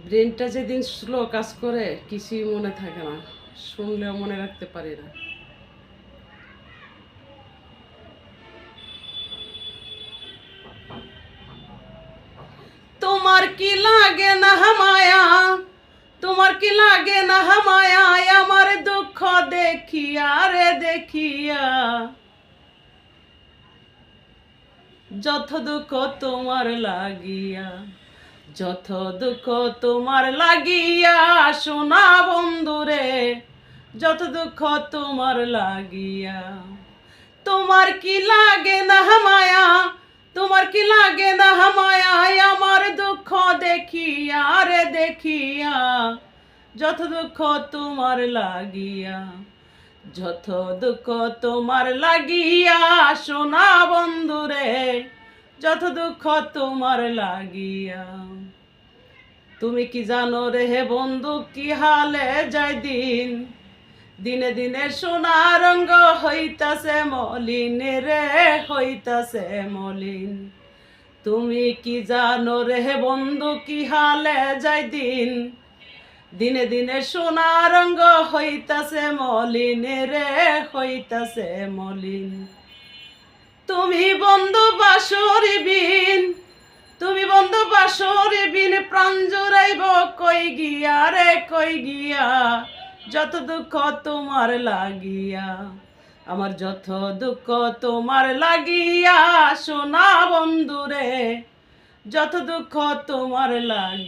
ব্রেনটা যেদিন স্লো কাজ করে কিছুই মনে থাকে না, শুনলেও মনে রাখতে পারি না। তোমার কি লাগে না মায়া, তোমার কি লাগে না মায়া, আমার দুঃখ দেখিয়া রে দেখিয়া। যত দুঃখ তোমার লাগিয়া, যত দুঃখ তোমার লাগিয়া, সোনা বন্ধুরে, যত দুঃখ তোমার লাগিয়া। তোমার কি লাগে না মায়া, তোমার কি লাগে না মায়া, আমার দুঃখ দেখিয়া রে দেখিয়া। যত দুঃখ তোমার লাগিয়া, যত দুঃখ তোমার লাগিয়া, সোনা বন্ধুরে, যত দুঃখ তোমার লাগিয়া। তুমি কি জানো রে হে বন্ধু, কি হালে যায় দিন, দিনে দিনে সোনা রঙ্গ হইতাছে মলিন রে, হইতাছে মলিন। তুমি কি জানো রে হে বন্ধু, কি হালে যায় দিন, দিনে দিনে সোনা রঙ্গ হইতাছে মলিন রে, হইতাছে মলিন। তুমি বন্ধু বাসরি বিন, তুমি বন্ধু বাসরি বিন, প্রাণ জুড়াইব কই গিয়া রে কই গিয়া। যত দুঃখ তোমার লাগিয়া, আমার যত দুঃখ তোমার লাগিয়া, সোনা বন্ধুরে, যত দুঃখ তোমার লাগিয়া।